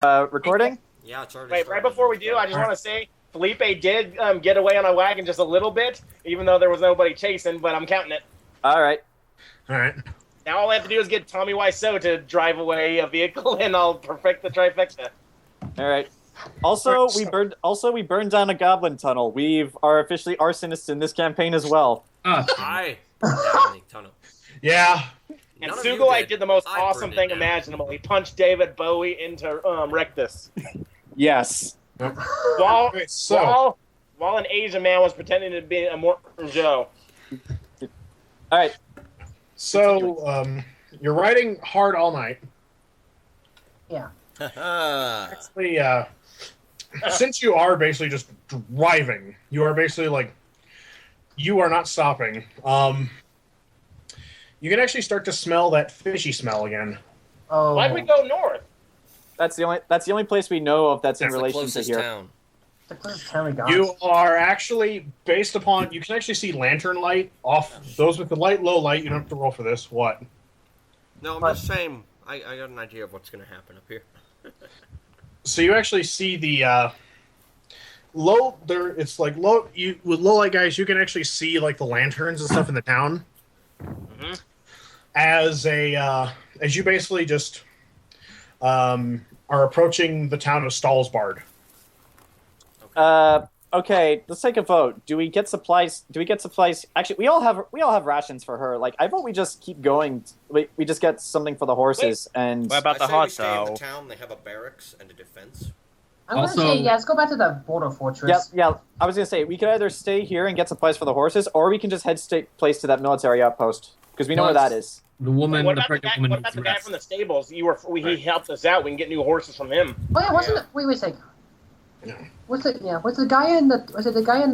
Recording? Yeah, it's already Wait, started. right before we do, I just want to say Phelipe did get away on a wagon just a little bit, even though there was nobody chasing, but I'm counting it. All right. Now all I have to do is get Tommy Wiseau to drive away a vehicle, and I'll perfect the trifecta. All right. Also, we burned down a goblin tunnel. We are officially arsonists in this campaign as well. I down the tunnel. Yeah. And None of you Sugilite did the most I awesome burned it thing down. imaginable. He punched David Bowie into Rectus. Yes. While, Okay, so while an Asian man was pretending to be a Morton Joe. All right. so you're riding hard all night. Yeah. Actually, since you are basically just driving, you are basically like you are not stopping. You can actually start to smell that fishy smell again. Oh. Why'd we go north? That's the only place we know of that's in That's the relation to closest here. town. The closest town we got. You are actually based upon you can actually see lantern light off those with the low light. You don't have to roll for this. What? No, I'm What? just saying. I got an idea of what's going to happen up here. So you actually see the low there. It's like low. You with low light guys, you can actually see like the lanterns and stuff in the town. Mhm. As you basically just are approaching the town of Stalsbard. Okay, let's take a vote. Do we get supplies? Actually, we all have rations for her. Like, I vote we just keep going. We just get something for the horses and. What about the I say we hot stay in the though? town. They have a barracks and a defense. I'm gonna say, yeah, let's go back to the border fortress. Yeah. I was gonna say we could either stay here and get supplies for the horses, or we can just head straight place to that military outpost because we know where that is. The woman, What the about the pregnant guy, woman what about needs the guy rest. from the stables? He helped us out. We can get new horses from him. Oh yeah, wasn't it? Wait a second. Was the guy in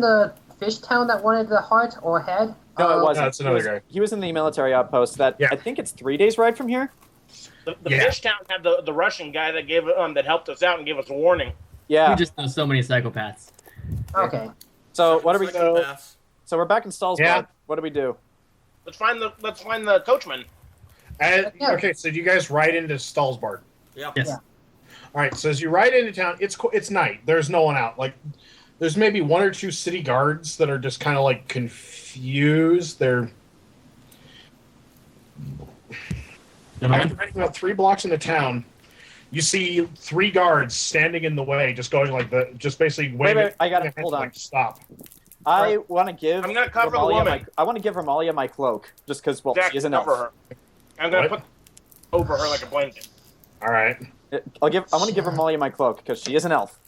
the fish town that wanted the heart or head? No, it wasn't. No, it's another guy. He was in the military outpost. That Yeah. I think it's 3 days ride from here. The Yeah. fish town had the Russian guy that gave that helped us out and gave us a warning. Yeah. We just know so many psychopaths. Okay. So what do we? Psychopaths. So we're back in Stalsbard. Yeah. What do we do? Let's find the coachman. And, Yeah. Okay, so do you guys ride into Stalsbard? Yep. Yes. Yeah. All right, so as you ride into town, it's night. There's no one out. Like, there's maybe one or two city guards that are just kind of like confused. They're after riding about 3 blocks into town. You see 3 guards standing in the way, just going like just basically waving. wait, I gotta- their hands hold on. like, stop. I want to give. I'm gonna cover the Ramalia woman. I want to give Ramalia my cloak, just because Jack, she is an elf. cover her. I'm gonna What? put over her like a blanket. All right. I want to give Ramalia my cloak because she is an elf.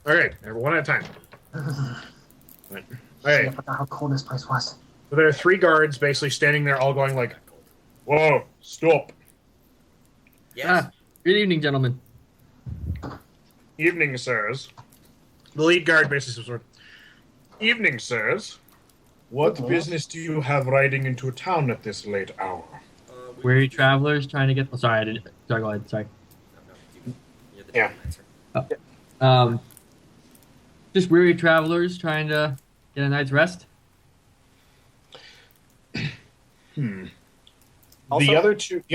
Okay, one at a time. Right. Okay, I forgot how cold this place was. so there are 3 guards basically standing there, all going like, "Whoa, stop! Yes. Ah, good evening, gentlemen. Evening, sirs." The lead guard basically says, "Evening, sirs. What Okay. business do you have riding into a town at this late hour?" Weary travelers trying to get. Oh, sorry, I didn't. Sorry, go ahead. Sorry. You're the Yeah. answer. Just weary travelers trying to get a night's rest. Also- The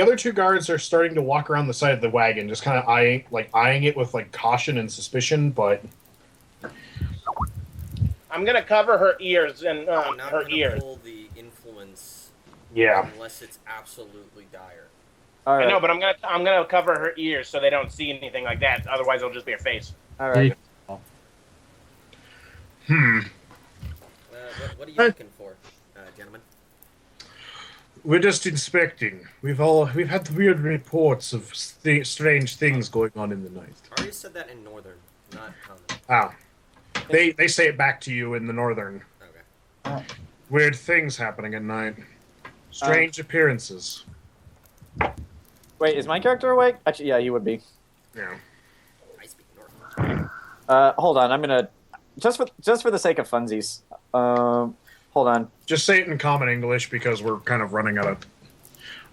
other two guards are starting to walk around the side of the wagon, just kind of eyeing it with like caution and suspicion. But I'm gonna cover her ears and I'm not her gonna ears. pull the influence yeah, unless it's absolutely dire. All I right. know, but I'm gonna cover her ears so they don't see anything like that. Otherwise, it'll just be her face. All right. What are you looking for, gentlemen? we're just inspecting. We've had weird reports of strange things going on in the night. Aria said that in Northern, not Common. Ah, they say it back to you in the northern. Okay. Weird things happening at night. Strange appearances. Wait, is my character awake? Actually, yeah, he would be. Yeah. I speak Northern. Hold on. I'm gonna just for the sake of funsies. Hold on. Just say it in common English because we're kind of running out of.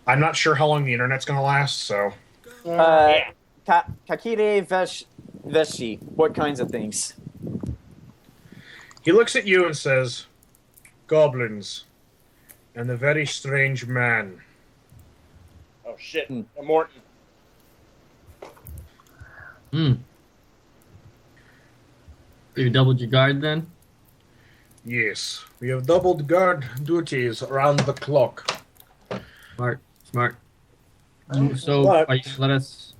I'm not sure how long the internet's going to last, so. Yeah. Kakire veshi. What kinds of things? He looks at you and says, "Goblins, and a very strange man." Oh shit, Hmm. Morton. Hmm. You doubled your guard then? Yes, we have doubled guard duties around the clock. Smart. Alright. So, But- are you gonna let us?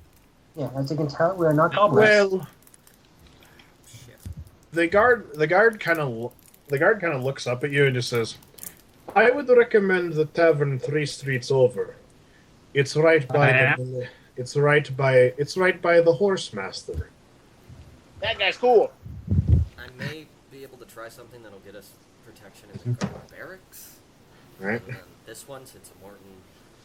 Yeah, as you can tell, we are not goblins. Well, Shit. the guard kind of looks up at you and just says, "I would recommend the tavern 3 streets over. It's right by it's right by the horse master." That guy's cool. I may be able to try something that'll get us protection in the guard barracks. Right. And then this one, since Morton,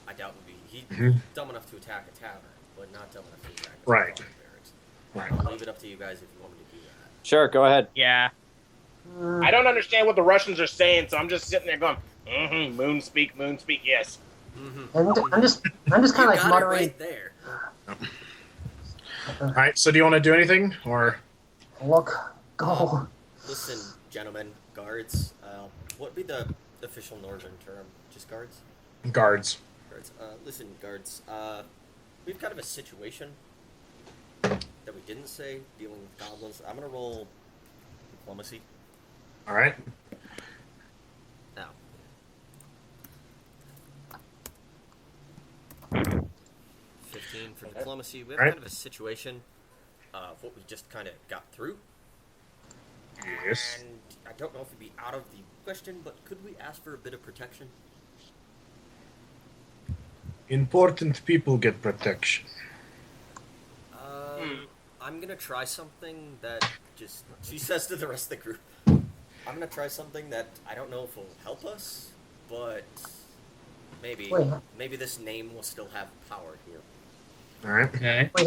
I doubt would be. He's dumb enough to attack a tavern, but not dumb enough to attack a Right. guard barracks. Right. I'll leave it up to you guys if you want me to do that. Sure, go ahead. Yeah. Mm, I don't understand what the Russians are saying, so I'm just sitting there going, moon speak, yes. Mm-hmm. I'm just kind of like got muttering. it right there. All right. So do you want to do anything or? Look, go. Listen, gentlemen, guards. What would be the official northern term? Just guards? Guards. Guards. Listen, guards. We've kind of a situation that we didn't say dealing with goblins. I'm gonna roll diplomacy All right. now. 15 for diplomacy. We have Right. kind of a situation of what we just kind of got through. Yes. And I don't know if it'd be out of the question, but could we ask for a bit of protection? Important people get protection. I'm gonna try something that just, she says to the rest of the group, I'm gonna try something that I don't know if will help us, but maybe, Wait. maybe this name will still have power here. All right. Okay. Wait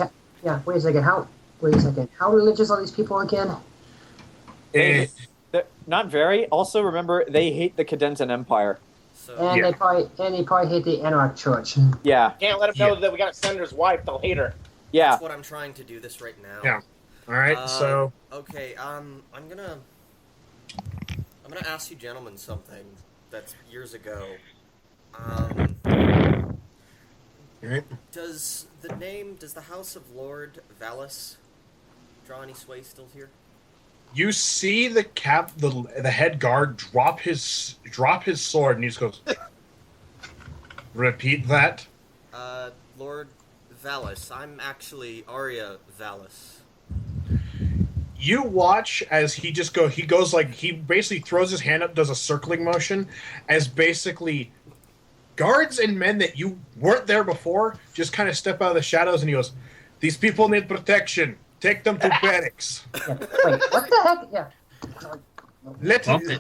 a second. How religious are these people again? Eh, They're not very. Also, remember, they hate the Cadentan Empire. So, And Yeah. they probably hate the Anarch Church. Yeah, Can't let them know that we got Sender's wife, they'll hate her. yeah. that's what I'm trying to do this right now. Yeah. All right. So Okay, I'm gonna ask you gentlemen something that's years ago. all right. Does the House of Lord Valis draw any sway still here? You see the head guard drop his sword, and he just goes, "Repeat that." Lord Valis. I'm actually Aria Valis. You watch as he goes like, he basically throws his hand up, does a circling motion, as basically guards and men that you weren't there before just kind of step out of the shadows, and he goes, "These people need protection. Take them to barracks." Yeah. Wait, what the heck? Yeah. Let Okay.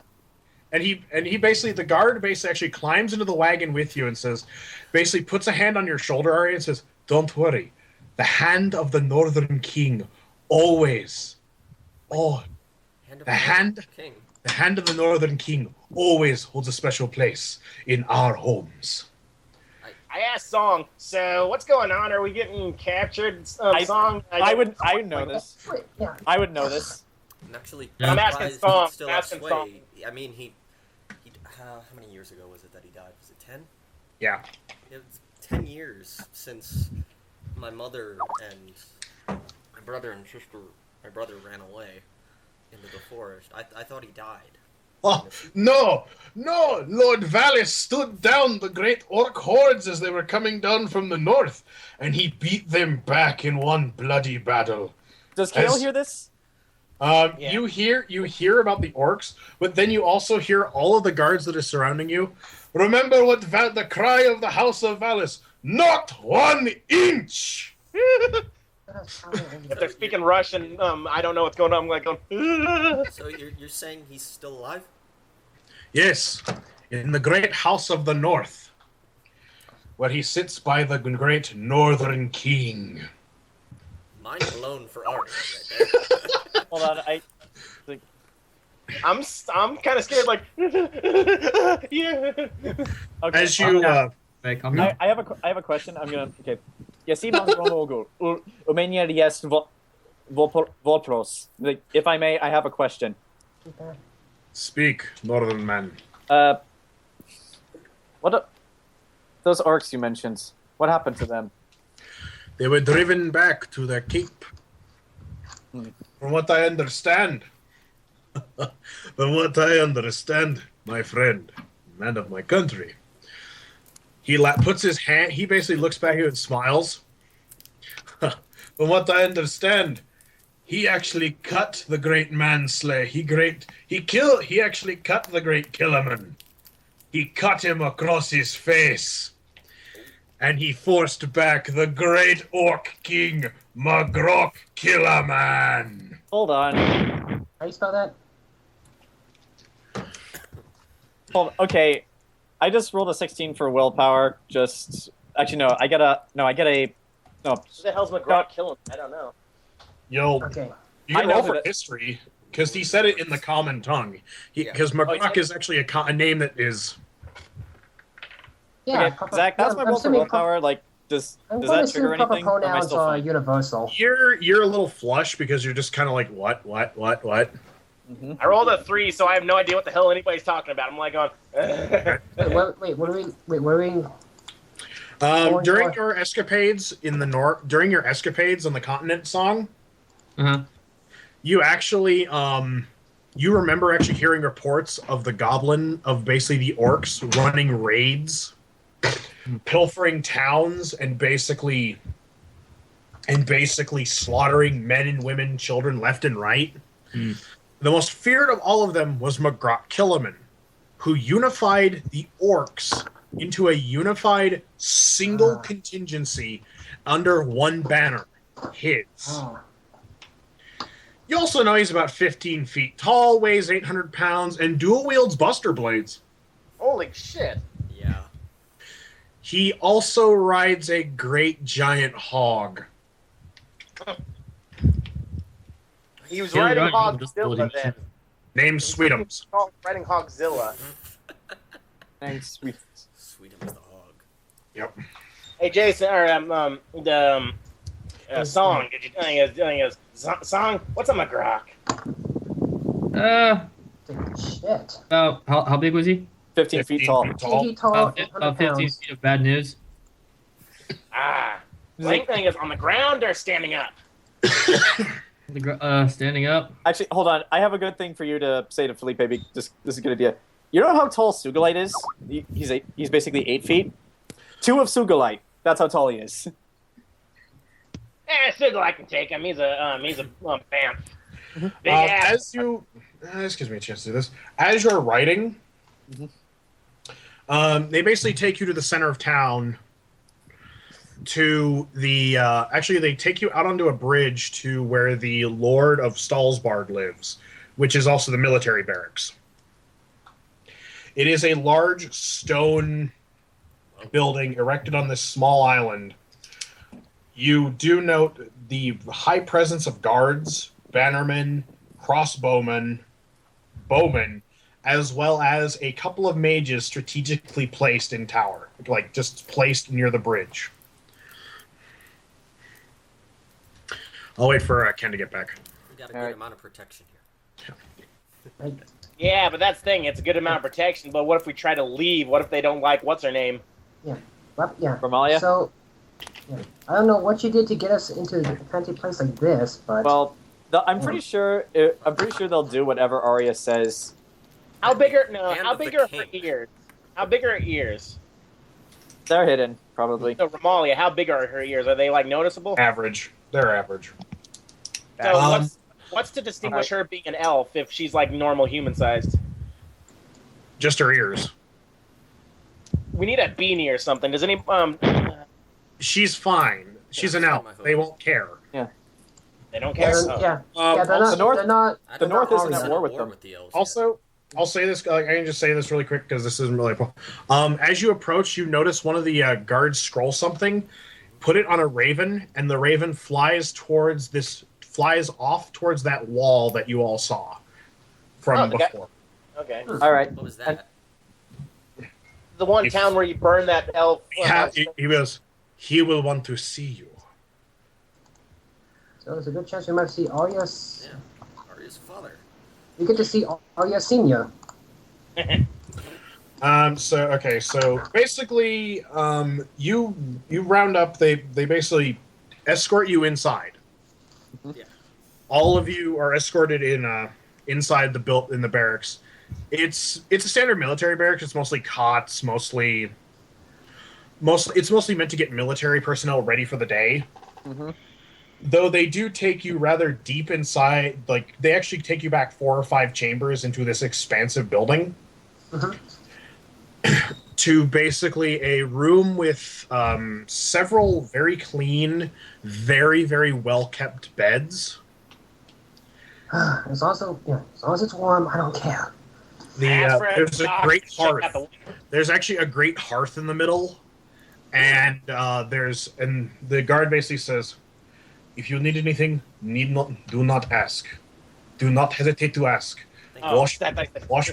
and he basically, the guard basically actually climbs into the wagon with you and says, basically puts a hand on your shoulder area and says, "Don't worry, the hand of the Northern King always, Hand of The hand- King. the hand of the Northern King always holds a special place in our homes." I asked Song, so what's going on? Are we getting captured? Song? I would know this. Wait, yeah. I would know this. I'm actually I'm asking surprised Song, he'd still have asking sway. Song. I mean, he how many years ago was it that he died? Was it 10? Yeah. It was 10 years since my mother and my brother and sister, my brother ran away into the forest. I thought he died. Oh, no, Lord Valis stood down the great orc hordes as they were coming down from the north, and he beat them back in one bloody battle. Does Kale As- hear this? Yeah. You hear about the orcs, but then you also hear all of the guards that are surrounding you. Remember what the cry of the House of Valis: "Not 1 inch!" If they're speaking Russian, I don't know what's going on. I'm like, So you're saying he's still alive? Yes, in the great House of the North, where he sits by the great Northern King. Mind blown for art right there. Hold on, I'm kind of scared. Like, yeah. Okay. As you, Right, calm down. I have a question. I'm gonna. Okay. Jestli mám promluvu, uměl jest Volpros. Like, if I may, I have a question. speak, Northern man. Those orcs you mentioned? What happened to them? They were driven back to their keep. From what I understand, my friend, man of my country, he puts his hand. He basically looks back at you and smiles. From what I understand, he actually cut the great manslayer. He actually cut the great Killerman. He cut him across his face. And he forced back the great orc king, Magrok Killerman. Hold on. How you spell that? Okay, I just rolled a 16 for willpower. Actually, no. I get a. No. Who the hell's McGraw killing? I don't know. Okay. You can I know roll for that- history because he said it in the common tongue. Because Magrok is actually a name that is. Yeah, Okay, Zach, that's my roll for willpower. Like, does I'm that going to trigger assume proper anything? Or am I pronouns still are fine? universal. You're a little flush because you're just kind of like what? I rolled a 3, so I have no idea what the hell anybody's talking about. I'm like going. Wait, what are we? During your escapades in the north, during your escapades on the continent song, you actually you remember actually hearing reports of the goblin of basically the orcs running raids, pilfering towns, and basically slaughtering men and women, children left and right. The most feared of all of them was Magrok Killerman, who unified the orcs into a unified single contingency under one banner, his. You also know he's about 15 feet tall, weighs 800 pounds, and dual wields buster blades. Holy shit. Yeah. He also rides a great giant hog. He was Yeah, riding right. Hogzilla then. Named Sweetums. Riding Hogzilla. Thanks, sweet. Sweetums the hog. Yep. Hey, Jason, or song. Did you think it was song? What's a McGrock? Shit. How big was he? 15 feet tall. TV tall, About 800 15 pounds. feet of bad news. Same thing is on the ground or standing up. Standing up. Actually, hold on. I have a good thing for you to say to Phelipe. This is a good idea. You know how tall Sugilite is? He's basically 8 feet. 2 of Sugilite. That's how tall he is. Sigil, I can take him. He's a bamf. Big ass. As you, this gives me a chance to do this. As you're riding, they basically take you to the center of town. To the actually, they take you out onto a bridge to where the Lord of Stalsbard lives, which is also the military barracks. It is a large stone building erected on this small island. You do note the high presence of guards, bannermen, crossbowmen, bowmen, as well as a couple of mages strategically placed in tower, like just placed near the bridge. I'll wait for Ken to get back. We got a good amount of protection here. Yeah, but that's the thing. It's a good amount of protection. But what if we try to leave? What if they don't like what's her name? Yeah. Romalia? So, I don't know what you did to get us into a fancy place like this, but Well, I'm pretty sure they'll do whatever Aria says. How big are Hand how of the big are her king. ears? How big are her ears? They're hidden, probably. So Romalia, how big are her ears? Are they like noticeable? Average. They're average. So what's to distinguish her being an elf if she's like normal human sized? Just her ears. We need a beanie or something. Does any She's fine. She's an elf. They won't care. they don't care? they're also not. They're not. I The don't North know isn't if at it's war with them. the elves Also, I'll say this. I can just say this really quick because this isn't really. As you approach, you notice one of the guards scroll something, put it on a raven, and the raven flies off towards that wall that you all saw from the guy- before. Okay. All right. yet. What was that? The one town where you burn that elf. He goes. He will want to see you. So there's a good chance we might see Aria. Yeah. Aria's father. You get to see Aria Senior. So basically, you round up. They basically escort you inside. Yeah. all of you are escorted inside the barracks. It's a standard military barracks. It's mostly cots, mostly it's mostly meant to get military personnel ready for the day. Mm-hmm. Though they do take you rather deep inside, like they actually take you back 4 or 5 chambers into this expansive building. Mm-hmm. To basically a room with several very clean, very, very well-kept beds. As long as it's warm, I don't care. There's a great hearth. There's actually a great hearth in the middle, and the guard basically says, "If you need anything, do not ask. Do not hesitate to ask. Wash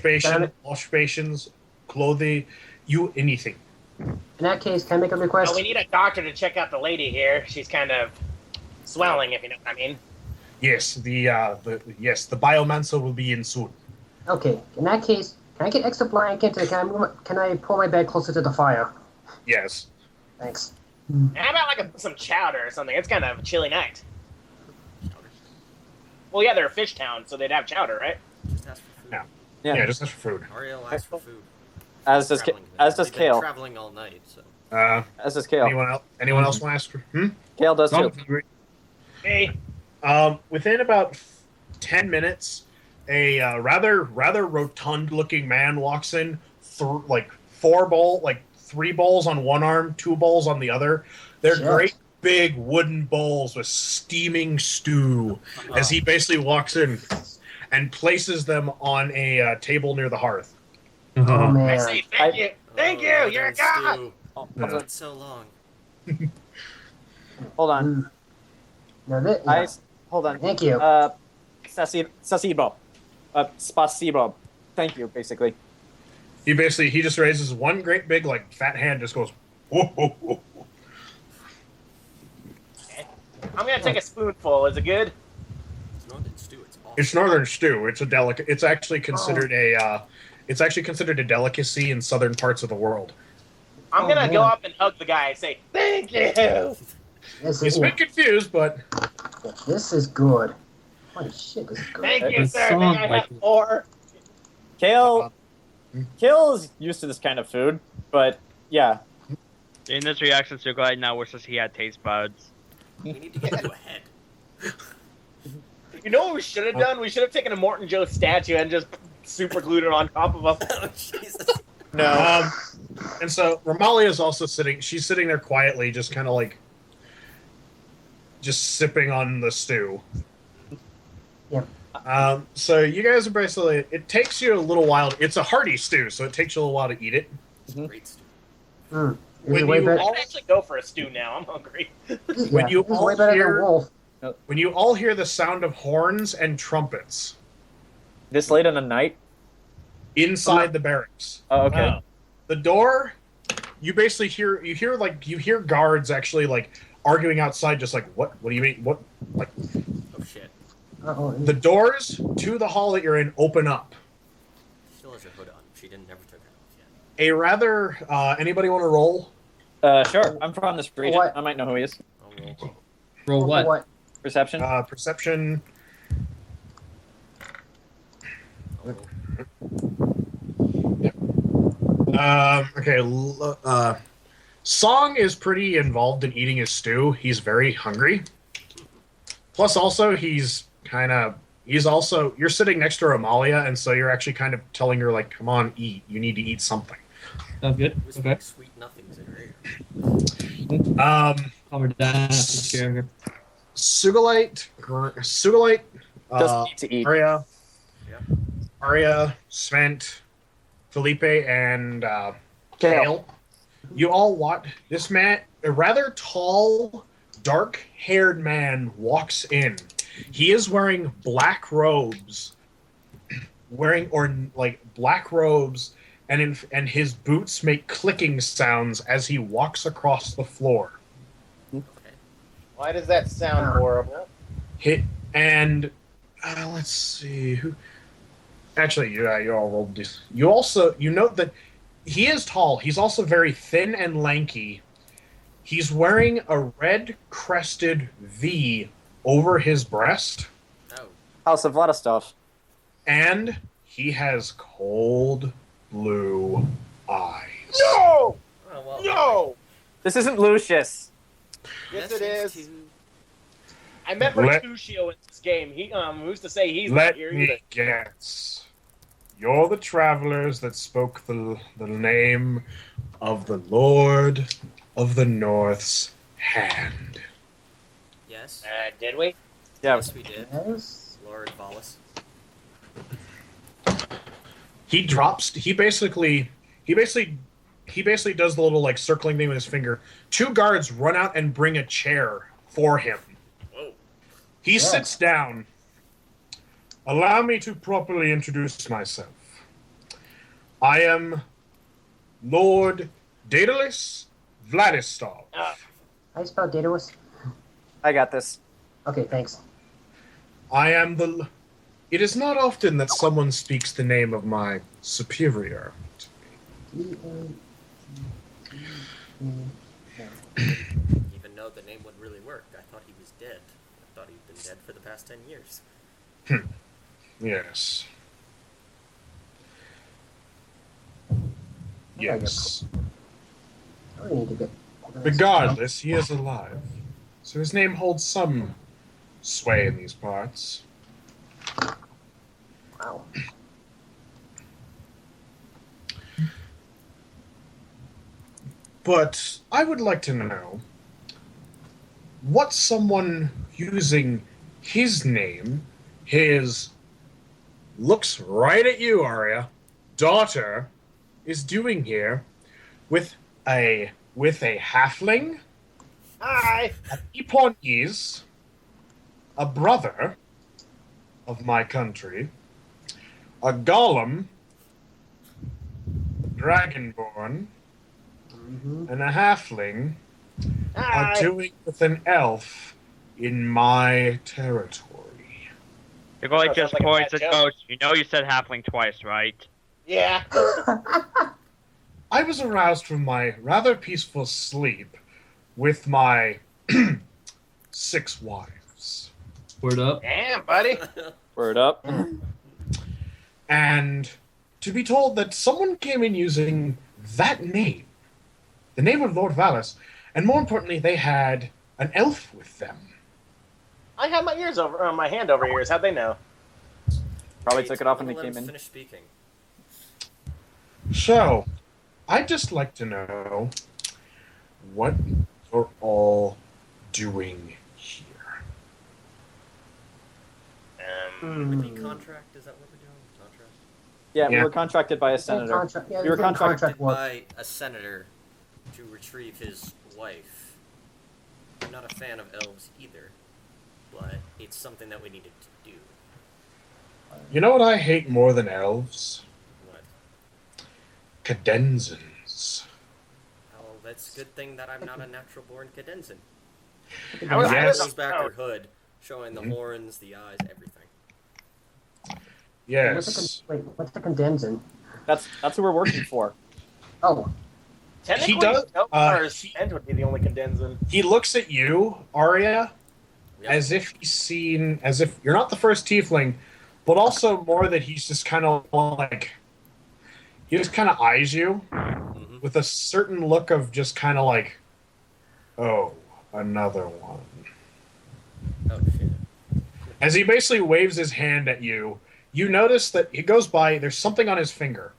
basins, clothing, anything." In that case, can I make a request? Well, we need a doctor to check out the lady here. She's kind of swelling, if you know what I mean. Yes, the biomancer will be in soon. Okay, in that case, can I get extra blanket? Can I pull my bed closer to the fire? Yes. Thanks. How about some chowder or something? It's kind of a chilly night. Well, yeah, they're a fish town, so they'd have chowder, right? Just ask for food. Yeah, just ask for food. Aria will ask for food. As does They've been Kale. traveling all night, so. As does Kale. Anyone else want to ask for? Kale does too. Hey. Within about 10 minutes, a rather rotund-looking man walks in, 3 bowls on one arm, 2 bowls on the other. They're great big wooden bowls with steaming stew. As he basically walks in and places them on a table near the hearth. Oh man! I say thank you. You're a god. It's been so long. Hold on. No, Hold on. Thank you. Spasibo. Spasibo. Thank you, basically. He just raises one great big fat hand, just goes, whoa, whoa, whoa. I'm gonna take a spoonful. Is it good? It's northern stew. It's awesome. It's northern stew. It's a It's actually considered a delicacy in southern parts of the world. I'm gonna go up and hug the guy and say thank you. He's a bit confused, but this is good. Holy shit, this is good. Thank you, sir. May I have more? Kale's used to this kind of food, but yeah. In this reaction, Sugilite now wishes he had taste buds. We need to get you ahead. You know what we should have done? We should have taken a Morton Joe statue and just super glued it on top of him. Oh, Jesus. no. And so Romalia is also sitting. She's sitting there quietly, just kind of just sipping on the stew. Yeah. So you guys are basically. It takes you a little while. It's a hearty stew, so it takes you a little while to eat it. Great stew. When you I can actually go for a stew now. I'm hungry. When you all way better than hear, wolf. when you all hear the sound of horns and trumpets This late in the night? inside the barracks. Oh, okay. The door, you basically hear guards actually arguing outside, just what do you mean? What Oh, shit. the doors to the hall that you're in open up. She still has her hood on. She never took it off yet. A rather anybody want to roll? Sure. I'm from this region. What? I might know who he is. I'll roll. Roll what? Perception? Perception. I'll roll. Okay. Song is pretty involved in eating his stew. He's very hungry. Plus, also, you're sitting next to Amalia, and so you're actually kind of telling her, come on, eat. You need to eat something. Sounds good. Who's Okay. sweet nothings in her ear? Calm her down. Scare her. Sugilite, Just need to eat. Aria, Yeah. Aria, Svent, Phelipe, and Kale. Kale. You all watch this man, a rather tall, dark-haired man walks in. He is wearing black robes, black robes, and his boots make clicking sounds as he walks across the floor. Okay. Why does that sound horrible? Let's see who. Actually, you all rolled this. You note that he is tall. He's also very thin and lanky. He's wearing a red crested V over his breast. House of Vladistov. And he has cold blue eyes. No! Oh, well, No! This isn't Lucius. Yes, that it seems is. to- I met Mercutio in this game. Who's to say he's not Let here me either? guess. You're the travelers that spoke the name of the Lord of the North's hand. Yes. Did we? Yeah. Yes, we did. Yes. Lord Valis. He drops. He basically does the little like circling thing with his finger. 2 guards run out and bring a chair for him. Whoa. He sits down. Allow me to properly introduce myself. I am Lord Daedaltheus Vladistov. How you spell Daedalus? I got this. Okay, thanks. I am the. It is not often that someone speaks the name of my superior. Even though the name wouldn't really work, I thought he was dead. I thought he'd been dead for the past 10 years. Yes. Yes. I really need to get. Regardless, he is alive. So his name holds some sway in these parts. Wow. But I would like to know what someone using his name, his looks right at you, Aria, daughter, is doing here with a halfling, Hi! an Eponese, a brother of my country, a golem, a dragonborne, and a halfling are Hi! doing with an elf in my territory. Your goalie Sounds just like a points bad and joke. goes, you know you said halfling twice, right? Yeah. I was aroused from my rather peaceful sleep with my 6 wives. Word up. Damn, buddy. Word up. And to be told that someone came in using that name, the name of Lord Valis, and more importantly, they had an elf with them. I have my ears over, my hand over ears. How'd they know? Probably took it off when I'm they gonna came let him in. Finish speaking. So, I'd just like to know what you're all doing here. Would it be contract? Is that what we're doing? Contract? Yeah, we Yeah. were contracted by a senator. Yeah, We were doing contracted work. By a senator to retrieve his wife. I'm not a fan of elves either, but it's something that we needed to do. You know what I hate more than elves? What? Cadenzans. Oh, that's a good thing that I'm not a natural born cadenza. I was- Yes. Goes back her hood, showing the horns, the eyes, everything. Yes. What's the condensing? That's who we're working for. Oh, Technically, He does- Svent would be the only condensing. He looks at you, Aria, Yep. as if you're not the first tiefling, but also more that he's just kind of like, he just kind of eyes you Mhm. with a certain look of just kind of like, oh, another one. Oh, shit. As he basically waves his hand at you, you notice that he goes by, there's something on his finger.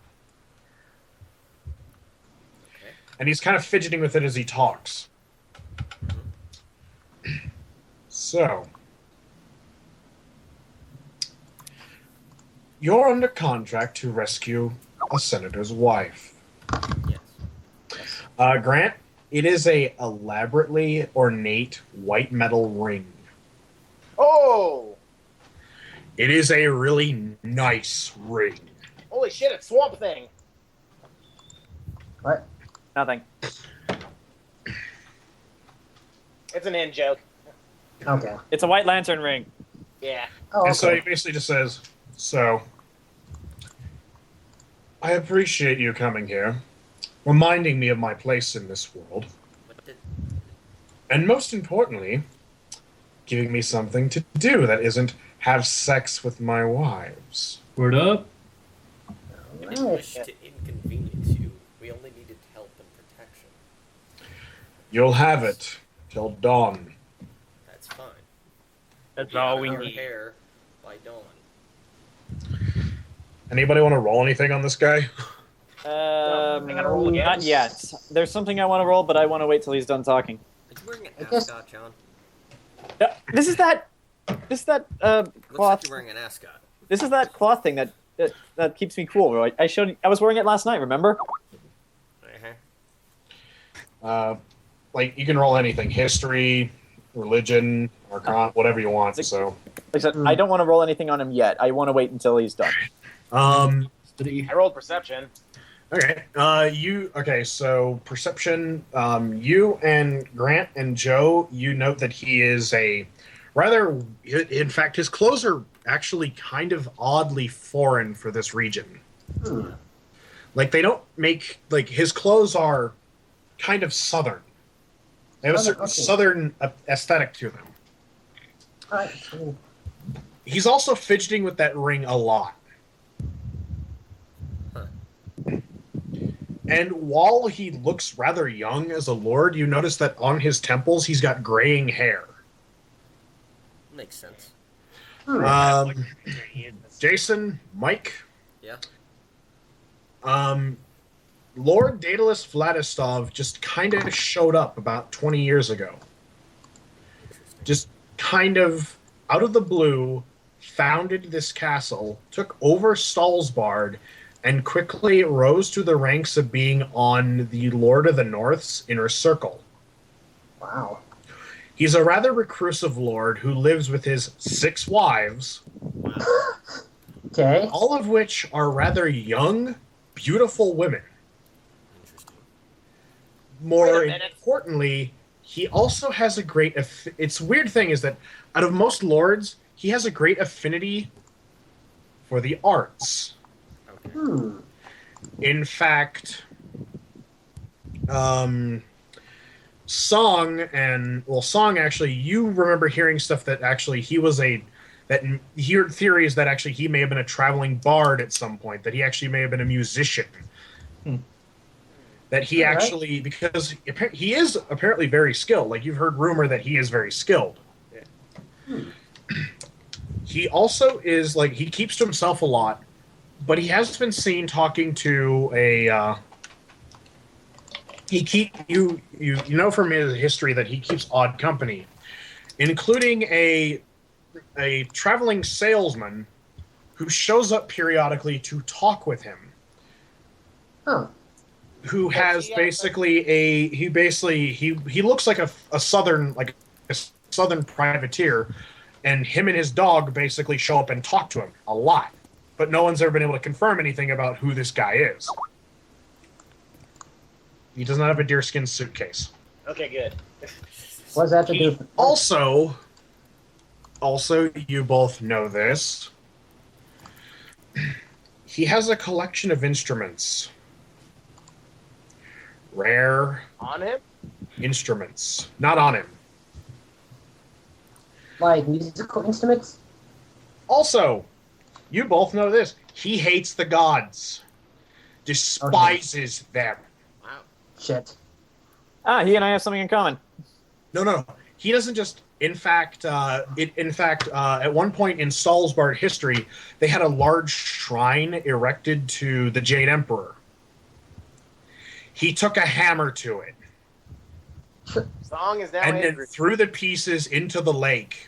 Okay. And he's kind of fidgeting with it as he talks. So, you're under contract to rescue a senator's wife. Yes. Grant, it is a elaborately ornate white metal ring. Oh! It is a really nice ring. Holy shit, it's Swamp Thing. what? Nothing. It's an in joke. Okay. It's a White Lantern ring. Yeah. Oh, And so he okay. basically just says, so, I appreciate you coming here, reminding me of my place in this world, What did... and most importantly, giving me something to do that isn't have sex with my wives. Word up. We didn't wish to inconvenience you. We only needed help and protection. You'll have it till dawn. That's fine. That's We'll be all out we of our need. hair by dawn. Anybody want to roll anything on this guy? I gotta roll again? Not yet. There's something I want to roll, but I want to wait till he's done talking. Are you wearing an I guess- ascot, John? This is that Looks like cloth. you're wearing an ascot. This is that cloth thing that keeps me cool. Right? I was wearing it last night. Remember? Uh-huh. Like you can roll anything: history, religion, arcana, whatever you want. So, Like I said, I don't want to roll anything on him yet. I want to wait until he's done. I rolled perception. okay. So perception. You and Grant and Joe, you note that he is a rather. In fact, his clothes are actually kind of oddly foreign for this region. Like they don't make his clothes are kind of southern. They have a certain southern aesthetic to them. Alright, cool. He's also fidgeting with that ring a lot. And while he looks rather young as a lord, you notice that on his temples he's got graying hair. Makes sense. Jayson, Mike. Yeah. Lord Daedalus Vladistov just kind of showed up about 20 years ago. Just kind of out of the blue, founded this castle, took over Stalsbard, and quickly rose to the ranks of being on the Lord of the North's inner circle. Wow. He's a rather reclusive lord who lives with his 6 wives, Okay. all of which are rather young, beautiful women. Interesting. More Wait a minute. importantly, he also has a great... It's weird thing is that out of most lords, he has a great affinity for the arts. Okay. In fact, Song actually, you remember hearing stuff that actually he was you heard theories that actually he may have been a traveling bard at some point, that he actually may have been a musician. That he All right. actually, because he is apparently very skilled. Like you've heard rumor that he is very skilled. He also is he keeps to himself a lot, but he has been seen talking to a. You know from his history that he keeps odd company, including a traveling salesman who shows up periodically to talk with him. Huh. Who has he looks like a southern privateer, and him and his dog basically show up and talk to him a lot, but no one's ever been able to confirm anything about who this guy is. He does not have a deerskin suitcase. Okay, good. What does that have to do? Also, you both know this. He has a collection of instruments. Rare On him? instruments. Not on him. Like musical instruments? Also, you both know this. He hates the gods. Despises them. Wow. Shit. He and I have something in common. No. He doesn't just... In fact, at one point in Stalsbard history, they had a large shrine erected to the Jade Emperor. He took a hammer to it Song is now and then angry. threw the pieces into the lake.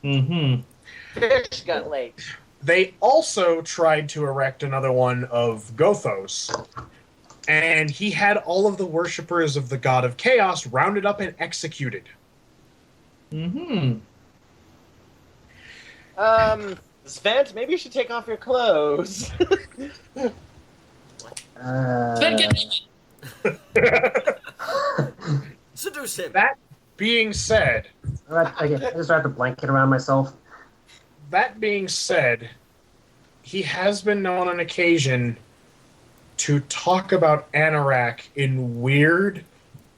Fish got late. They also tried to erect another one of Gothos, and he had all of the worshippers of the god of chaos rounded up and executed. Svent, maybe you should take off your clothes. Seduce him. That being said, I just wrap a blanket around myself. He has been known on occasion to talk about Anorak in weird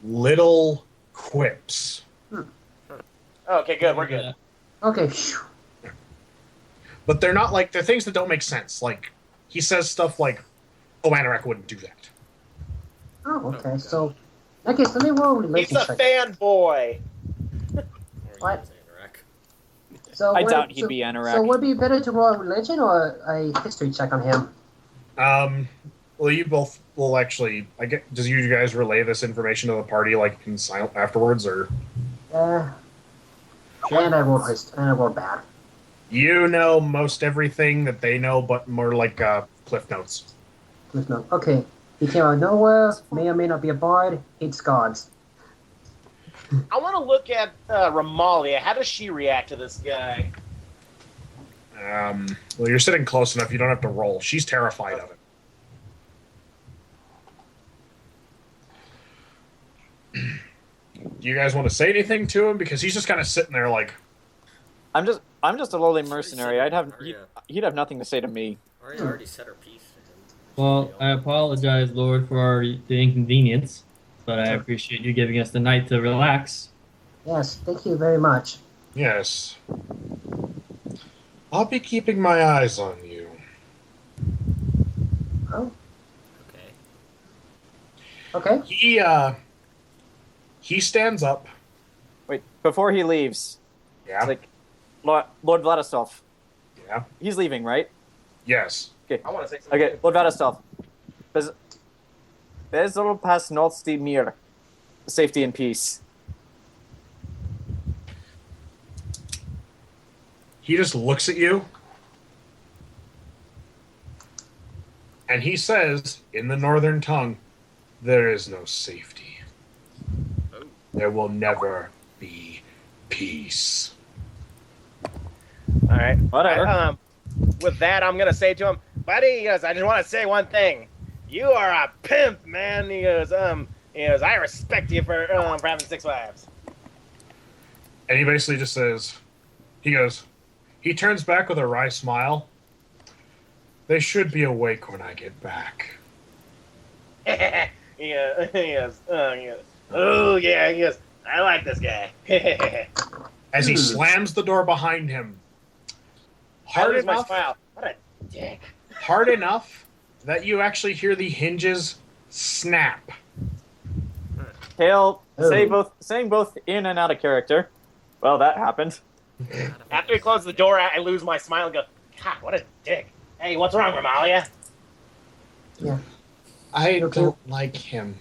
little quips. Okay, good. We're good. Okay. Phew. But they're not like they're things that don't make sense. Like he says stuff like, "Oh, Anorak wouldn't do that." Oh, okay. So, okay. So let me roll a He's religion a check. fanboy. What? Anorak. So I would- doubt he'd so- be Anorak. So would it be better to roll a religion or a history check on him? Well, you both will actually. Does you guys relay this information to the party like in silent afterwards, or And I rolled and I rolled bad. you know most everything that they know, but more like cliff notes. Cliff note. Okay. He came out of nowhere. May or may not be a bard. Hates gods. I want to look at Ramalia. How does she react to this guy? Well, you're sitting close enough. You don't have to roll. She's terrified of it. Do you guys want to say anything to him? Because he's just kind of sitting there like, I'm just a lowly mercenary. Arya. He'd have nothing to say to me. Arya already said her piece to him. Well, I apologize, Lord, for the inconvenience, but I appreciate you giving us the night to relax. Yes. Thank you very much. yes. I'll be keeping my eyes on you. Oh. Okay. Okay. He stands up. Wait, before he leaves, Yeah. it's like, Lord Vladislav, Yeah. he's leaving, right? Yes. Okay. I want to say something. Okay, Lord Vladislav. Bezel pass Nordsti Mir. Safety and peace. He just looks at you. And he says, in the northern tongue, there is no safety. Oh. There will never be peace. All right. Whatever. With that, I'm gonna say to him, buddy. He goes, I just want to say one thing. You are a pimp, man. He goes, I respect you for having 6 wives. And he basically just says, he turns back with a wry smile. They should be awake when I get back. he goes, oh yeah. He goes, I like this guy. As he slams the door behind him. Hard as my smile. What a dick. Hard enough that you actually hear the hinges snap. Kale, Oh. saying both in and out of character. Well, that happened. After he closes the door, I lose my smile and go, God, what a dick. Hey, what's wrong, Ramalia? Yeah. I Okay. don't like him.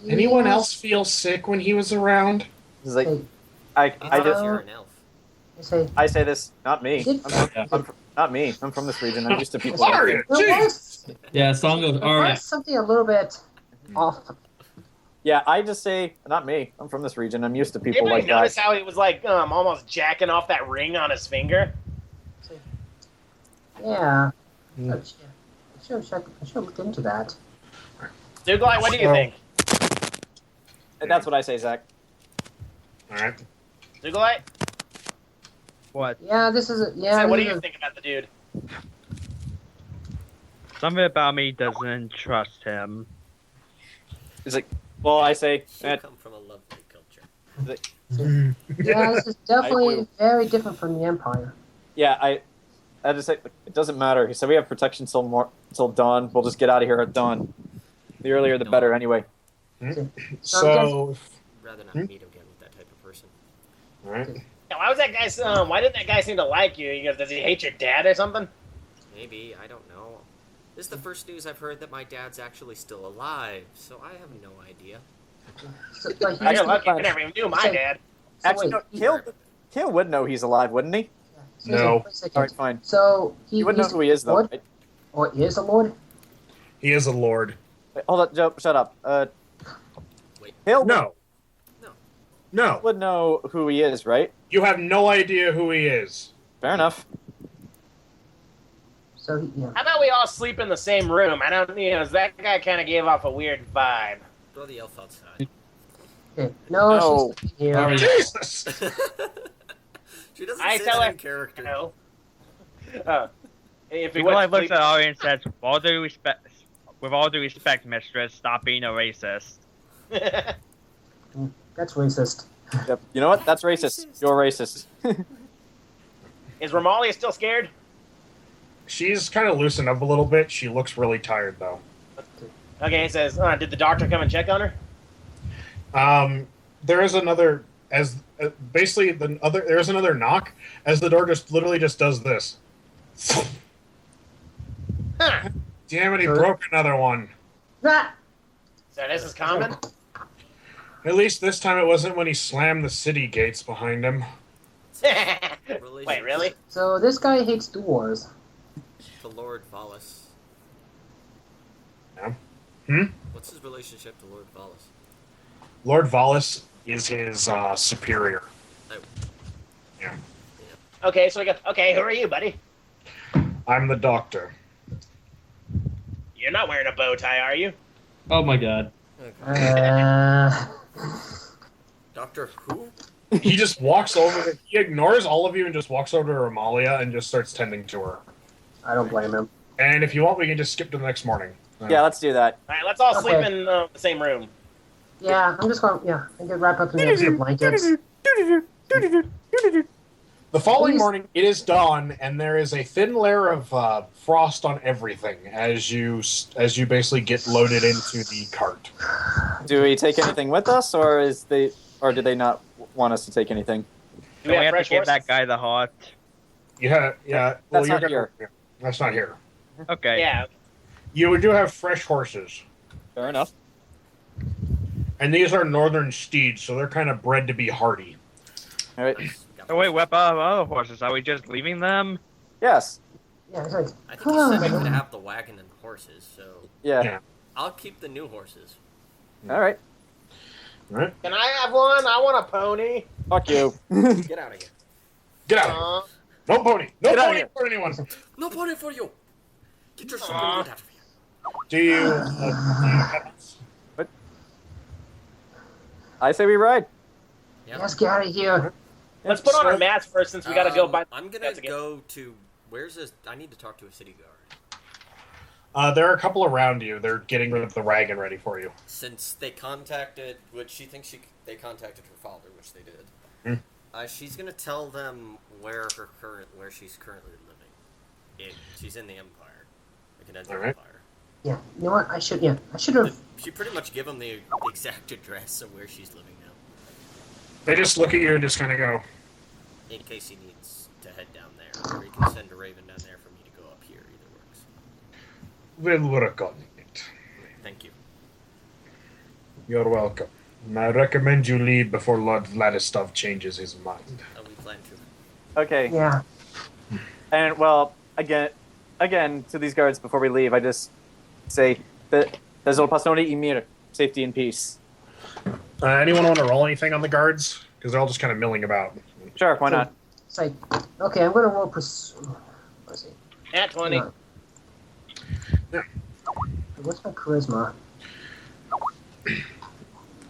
Anyone else feel sick when he was around? It's like, Hey, I I just, you're an elf. I say, I say this, not me. Not me. I'm from this region. I'm used to people. Aria, there jeez. was, Yeah, song of there Aria. was something a little bit off. Yeah, I just say, not me. I'm from this region. I'm used to people Anybody like notice that. how he was like almost jacking off that ring on his finger? Yeah. Hmm. I should have looked into that. Sugilite, what do you So- think? And that's what I say, Zach. Alright. Sugilite? What? Yeah, this is a, yeah. So what do this you is a- think about the dude? Something about me doesn't trust him. It's like, well, I say, You come from a lovely culture. Yeah, this is definitely do. very different from the Empire. yeah, I just say, it doesn't matter. He said we have protection till dawn. We'll just get out of here at dawn. The earlier, the better, anyway. So, Rather not meet again with that type of person. alright. Why was that guy? Why didn't that guy seem to like you? He goes, does he hate your dad or something? Maybe, I don't know. This is the first news I've heard that my dad's actually still alive, so I have no idea. So, like, I he's got lucky. I never even knew my So- dad. Actually, wait, no, Kale would know he's alive, wouldn't he? No. Wait a second. All right, fine. So You wouldn't know he's who he is, though. Lord, Right? or is a lord? He is a lord. Wait, hold on, Joe. Shut up. Wait. Kale No. No. No. would know who he is, right? You have no idea who he is. Fair enough. So yeah. How about we all sleep in the same room? I don't, that guy kind of gave off a weird vibe. Throw the elf outside. Okay. No, No. she's here. Aria. Jesus! She doesn't I say tell that her- in character. No. If he He like went looks to at Aria and says, with all due respect, mistress, stop being a racist. sleep... That's racist. Yep. You know what? That's racist. You're racist. Is Romalia still scared? She's kind of loosened up a little bit. She looks really tired, though. Okay, he says, did the doctor come and check on her? There is another basically there's another knock as the door just literally just does this. Huh. Damn it, he broke another one. Ah! So this is common? At least this time it wasn't when he slammed the city gates behind him. Wait, really? So this guy hates dwarves. The Lord Valis. Yeah. What's his relationship to Lord Valis? Lord Valis is his superior. Oh. Yeah. Okay, so we got. Okay, who are you, buddy? I'm the doctor. You're not wearing a bow tie, are you? Oh my god. Okay. Doctor who? He just walks over. He ignores all of you and just walks over to Amalia and just starts tending to her. I don't blame him. And if you want, we can just skip to the next morning. Yeah, let's do that. All right, let's all sleep Okay. in the same room. Yeah, I'm just going. Yeah, I get wrapped up in the extra blankets. The following Please. morning, it is dawn, and there is a thin layer of frost on everything as you basically get loaded into the cart. Do we take anything with us, or do they not want us to take anything? Do We have to fresh give horses? that guy the heart. Yeah. That's you're not here. That's not here. Okay. Yeah. You do have fresh horses, Fair enough. and these are northern steeds, so they're kind of bred to be hardy. All right. Oh wait, what about other horses? Are we just leaving them? Yes. Yeah, it's like. I think you said we could have the wagon and horses, so Yeah. Yeah. I'll keep the new horses. All right. Right? Can I have one? I want a pony. Fuck you. Get out of here. Get out! of here. No pony. No Get out pony here. for anyone. No pony for you. Get your stupid out of here. Do you have I say we ride. Yep. Let's get out of here. Let's put on our mats first since we gotta go by. I'm gonna go to. Where's this? I need to talk to a city guard. There are a couple around you. They're getting rid of the wagon ready for you. Since they contacted, which she thinks they contacted her father, which they did. She's gonna tell them where she's currently living. She's in the Empire, the Condensed All right. Empire. Yeah, you know what? I should have. She pretty much give them the exact address of where she's living now, They just look at you and just kind of go, in case he needs to head down there, or he can send a raven down there for me to go up here. Either works. we'll work on it. Thank you. You're welcome. And I recommend you leave before Lord Vladislav changes his mind. We plan to. Okay. Yeah. And well, again, to these guards before we leave, I just say that there's no pastori imir, safety and peace. Anyone want to roll anything on the guards? Because they're all just kind of milling about. Sure, why not? It's like, okay, I'm gonna roll pursue. Let's see. At 20. Yeah. What's my charisma?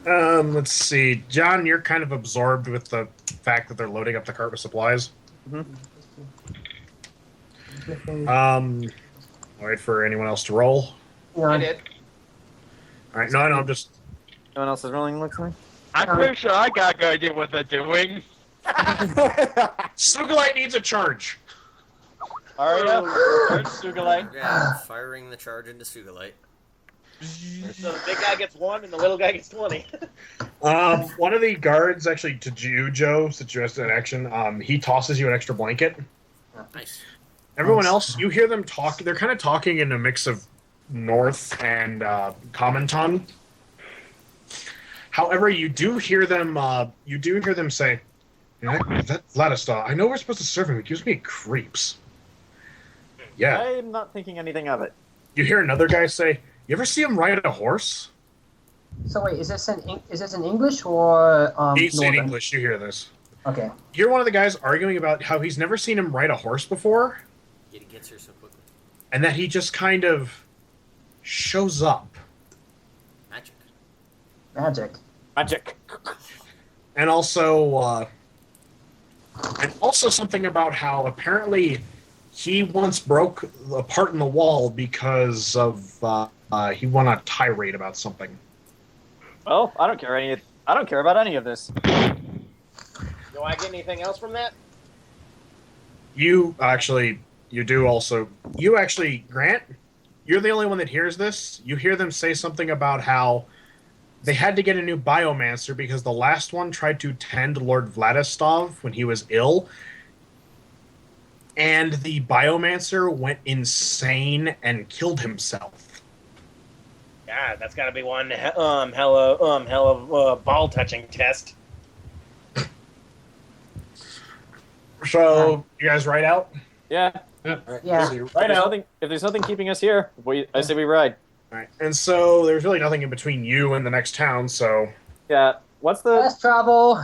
Let's see. John, you're kind of absorbed with the fact that they're loading up the cart with supplies. Wait for anyone else to roll. I did. All right, no, I'm just. No one else is rolling, looks like? I'm pretty sure I got a good idea what they're doing. Sugilite needs a charge. Aria, Sugilite. Yeah, firing the charge into Sugilite. So the big guy gets 1 and the little guy gets 20. One of the guards, actually, to you, Joe, since you asked that action, he tosses you an extra blanket. Nice. Everyone else, you hear them talk. They're kind of talking in a mix of North and Common Tongue. However, you do hear them. Say, "That Vladislav. I know we're supposed to serve him. It gives me creeps." Yeah. I'm not thinking anything of it. You hear another guy say, "You ever see him ride a horse?" So wait, is this in English or He's in Northern? English. You hear this. Okay. You hear one of the guys arguing about how he's never seen him ride a horse before, Yet he gets here so quickly. and that he just kind of shows up. Magic. Magic. And also something about how apparently he once broke a part in the wall because of he went on a tirade about something. Well, I don't care about any of this. Do I get anything else from that? You do also. You actually, Grant, you're the only one that hears this. You hear them say something about how they had to get a new biomancer because the last one tried to tend Lord Vladislav when he was ill. And the biomancer went insane and killed himself. God, that's got to be one hell of ball touching test. So, you guys ride out? Yeah. Yeah. Right now, if there's nothing keeping us here, I say we ride. All right. And so, there's really nothing in between you and the next town, so... Yeah. What's the Fast travel.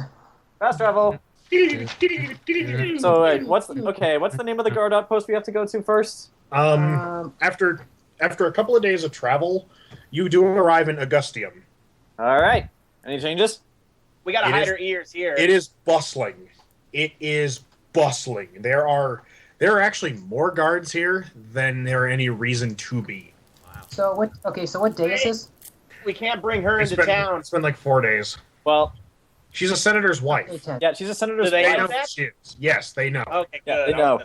fast travel? So what's the name of the guard outpost we have to go to first? After a couple of days of travel, you do arrive in Augustium. All right. Any changes? We gotta hide our ears here. It is bustling. It is bustling. There are actually more guards here than there are any reason to be. So what? Okay, so what day is this? We can't bring her into town. It's been like 4 days. Well, She's a senator's wife. Day 10. yeah, she's a senator's Do they wife. know They know who she is. Yes, they know. Okay, good. Yeah, they I was know.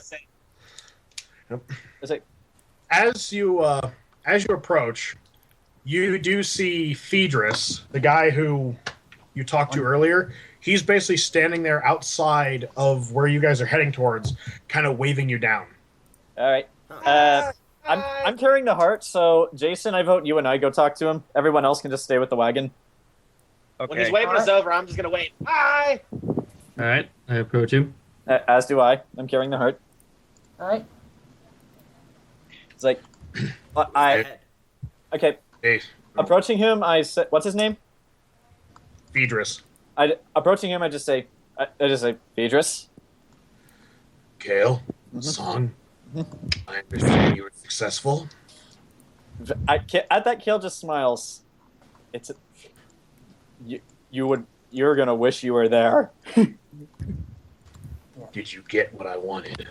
gonna say. It's like, As you approach, you do see Phaedrus, the guy who you talked to earlier. He's basically standing there outside of where you guys are heading towards, kind of waving you down. all right. I'm carrying the heart, so Jayson, I vote you and I go talk to him. Everyone else can just stay with the wagon. When he's Okay. waving us over, I'm just gonna wait. Hi. All right, I approach him. As do I. I'm carrying the heart. All right. It's like, okay. Hey, Approaching him, I said, what's his name? Phaedrus. Approaching him, I just say, Phaedrus. Kale, son, I understand you were successful. At that, Kale just smiles. You're gonna wish you were there. Did you get what I wanted?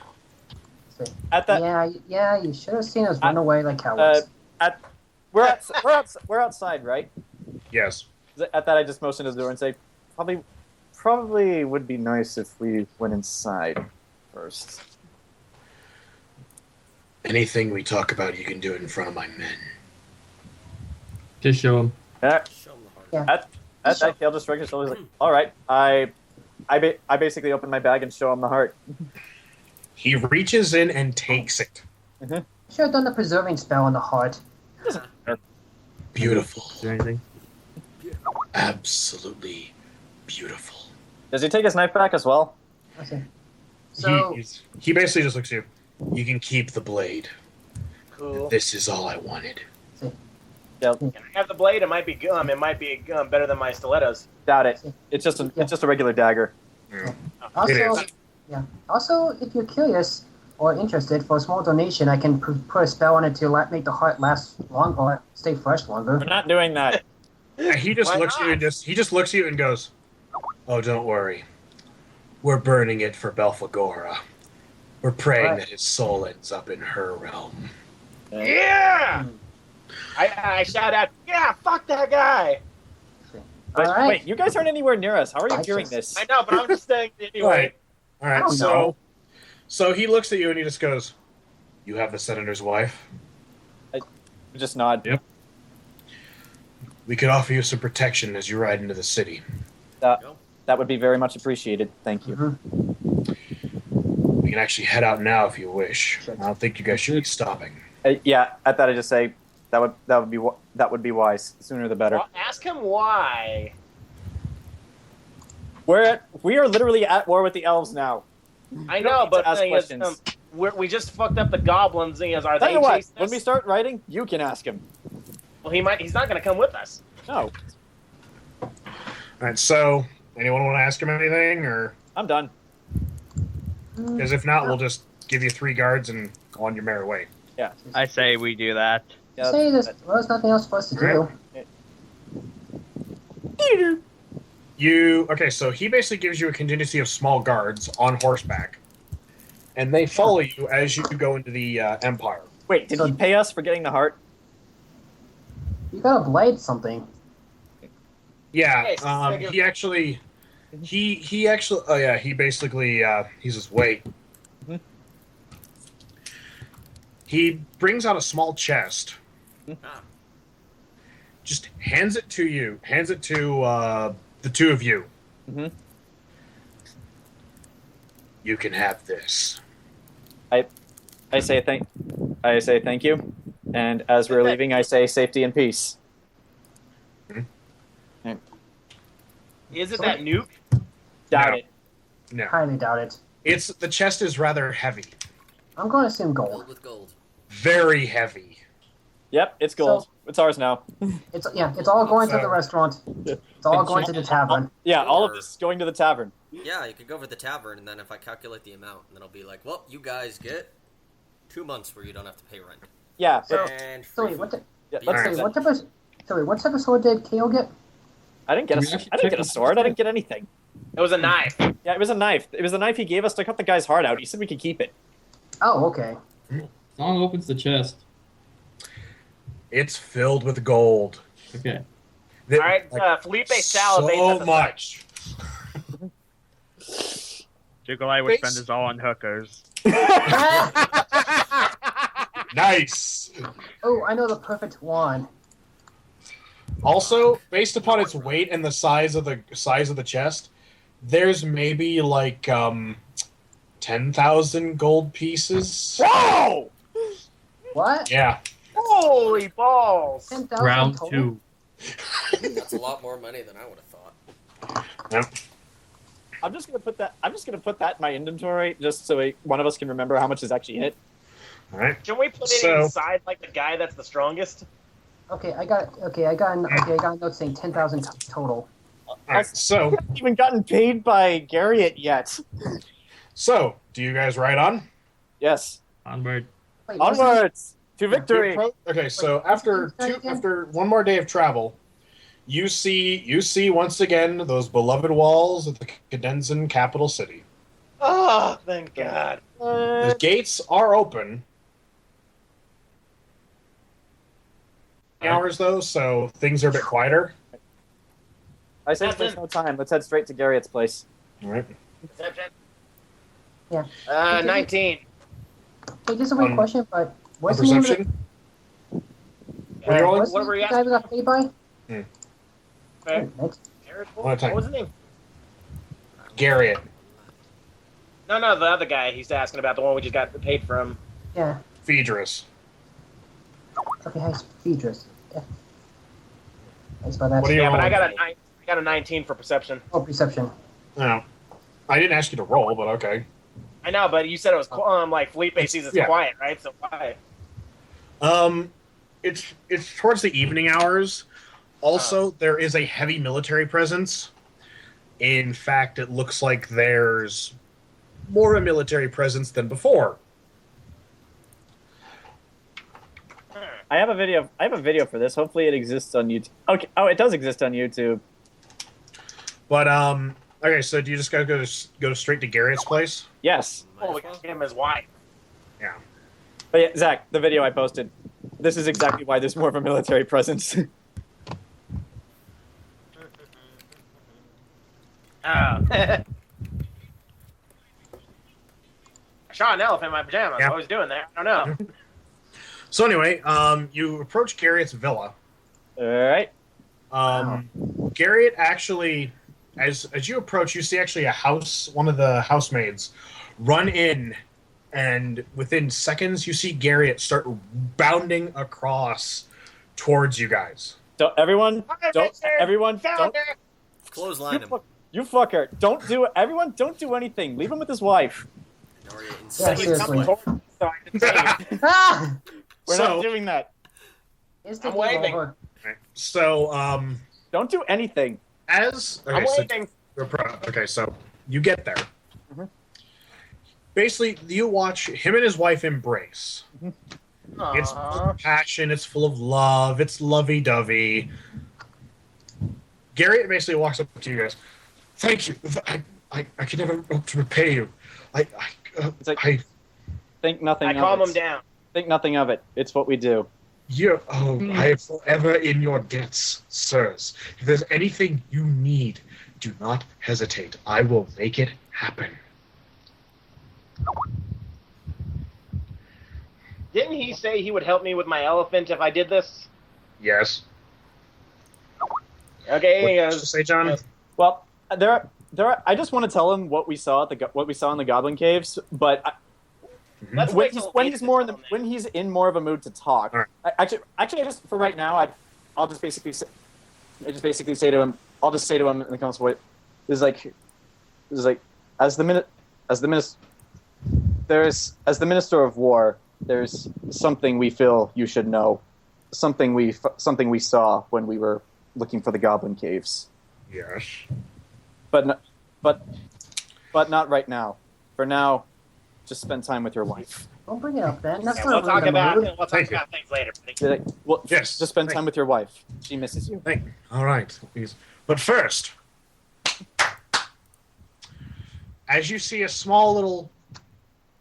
So, At that, yeah, you should have seen us run away like cowards. we're outside, right? Yes. At that, I just motion to the door and say, probably would be nice if we went inside first. Anything we talk about, you can do it in front of my men. Just show him. Show him the heart. Yeah. At that, Kale just shrugs his shoulders like, all right. I basically open my bag and show him the heart. He reaches in and takes it. Should have done the preserving spell on the heart. Beautiful. Is there anything? Absolutely beautiful. Does he take his knife back as well? Okay. So He basically just looks at you. You can keep the blade. Cool. This is all I wanted. Yeah, Can I have the blade? It might be better than my stilettos. doubt it. It's just a regular dagger. Yeah. also, It is. yeah. Also, if you're curious or interested, for a small donation, I can put a spell on it to make the heart last long or stay fresh longer. We're not doing that. He just Why looks at you and not? he just looks at you and goes, "Oh, don't worry. We're burning it for Belphegora. We're praying Right. that his soul ends up in her realm." Yeah. I shout out, yeah, fuck that guy. But All right. wait, you guys aren't anywhere near us. How are you I hearing just- this? I know, but I'm just saying anyway. All right. don't know. So he looks at you and he just goes, "You have the senator's wife? Just nod. Yep. We could offer you some protection as you ride into the city. That would be very much appreciated. Thank you. Mhm. We can actually head out now if you wish. Sure. I don't think you guys should be stopping." Yeah, at that I just say that would be wise. The sooner the better. Well, ask him why. We are literally at war with the elves now. I You don't know, need but to ask thing is, questions. we just fucked up the goblins. Are Tell they you what, chasing when us? we start writing, you can ask him. Well, he's not going to come with us. No, All right. So anyone want to ask him anything, or I'm done. because if not, we'll just give you 3 guards and go on your merry way. Yeah. I say we do that. Yeah, Say this. Well, there's nothing else for us to do. Okay, so he basically gives you a contingency of small guards on horseback, and they follow you as you go into the Empire. Wait, did he pay us for getting the heart? You gotta blade something. Yeah, Yes, figure- He actually. Oh yeah. He basically. He says, "Wait." Mhm. He brings out a small chest. Ah, Just hands it to you. Hands it to the two of you. Mm-hmm. You can have this. I say thank you, and as we're leaving, I say safety and peace. Is it that nuke? Doubt No. it. No, Highly doubt it. the chest is rather heavy. I'm going to assume filled gold. with gold. Very heavy. Yep, it's gold. It's ours now. It's all going to the restaurant. It's all going to the tavern. Yeah, all of Or- this is going to the tavern. Yeah, you could go over the tavern, and then if I calculate the amount, then I'll be like, well, you guys get 2 months where you don't have to pay rent. Yeah, So- but And So free wait, what? food. yeah, Alright. let's What type of? What type of sword did Kale get? I didn't get Do we a actually I didn't check get a the- sword. I didn't get anything. It was a knife. Yeah, it was a knife. It was the knife he gave us to cut the guy's heart out. He said we could keep it. Oh, okay. Song opens the chest. It's filled with gold. Okay. All right, Phelipe salivates so at the much. Sugilite would spend his all on hookers. Nice. Oh, I know the perfect one. Also, based upon its weight and the size of the chest, there's maybe like 10,000 gold pieces. Whoa! What? Yeah. Holy balls! 10,000 Round total? 2. That's a lot more money than I would have thought. Yep. I'm just gonna put that in my inventory just so one of us can remember how much is actually hit. All right. Can we put it So- inside like the guy that's the strongest? Okay, I got a note saying 10,000 total. All right. So, I haven't even gotten paid by Garriott yet. do you guys ride on? Yes. Onward. Wait, what's Onwards to victory. Okay. So after one more day of travel, you see once again those beloved walls of the Cadensan capital city. Oh, thank God. The gates are open. Hours though, so things are a bit quieter. I say there's no time. Let's head straight to Garriott's place. All right. Perception? Yeah. 19. Hey, just a weird question, but what's the name of the, Perception. What are you rolling? what's What were the you guy we got paid by? Fair. Next. One at a time. What was his name? Garriott. No, the other guy. He's asking about the one we just got paid from. Yeah. Phaedrus. Okay, hi, Phaedrus. Yeah. Thanks about that. What are you Yeah, but I rolling? got a 19 for perception. Oh, perception. No. I didn't ask you to roll, but okay. I know, but you said it was like Phelipe sees it's Yeah. quiet, right? So why? It's towards the evening hours. Also, there is a heavy military presence. In fact, it looks like there's more of a military presence than before. I have a video for this. Hopefully, it exists on YouTube. Okay. Oh, it does exist on YouTube. But okay. So do you just gotta go straight to Garriott's place? Yes. Oh, we got him as wife. Yeah. But yeah, Zach, the video I posted. This is exactly why there's more of a military presence. I shot an elephant in my pajamas. Yeah. What was doing there? I don't know. So anyway, you approach Garriott's villa. All right. Garriott actually, as you approach, you see actually one of the housemaids run in, and within seconds you see Garriott start bounding across towards you guys. Don't everyone. Hi, Don't Richard. everyone. Found Don't. her. Clothesline him. You fucker. Don't do it. Everyone, don't do anything. Leave him with his wife. Aria Yeah, instantly He's seriously. coming towards me, so I can save. Ah! We're So- not doing that. Instant I'm waving. over. So Don't do anything. as I'm so waiting. okay, so you get there. Mhm. Basically, you watch him and his wife embrace. It's full Aw. of passion. It's full of love. It's lovey-dovey. Garriott basically walks up to you guys. Thank you. I can never hope to repay you. It's like- I Think nothing I of calm it. him down. Think nothing of it. It's what we do. I am forever in your debts, sirs. If there's anything you need, Do not hesitate. I will make it happen. Didn't he say he would help me with my elephant if I did this? Yes. Okay. What did you say, John? Well, I just want to tell him what we saw what we saw in the Goblin Caves, but Let's wait till when later he's to more tell him when he's in more of a mood to talk. All right. I just for right now, I'll just basically say to him. I'll just say to him in the comments, "What is like as the Minister of War, there's something we feel you should know, something we saw when we were looking for the Goblin Caves, Yes. but not right now. For now, just spend time with your wife." Don't bring it up then. That's Yeah, not we'll talk really the about mood. things later. They're like, well, Yes. just spend Thank time with your wife. She misses you. Thank you. All right. Please. But first, as you see a small little, I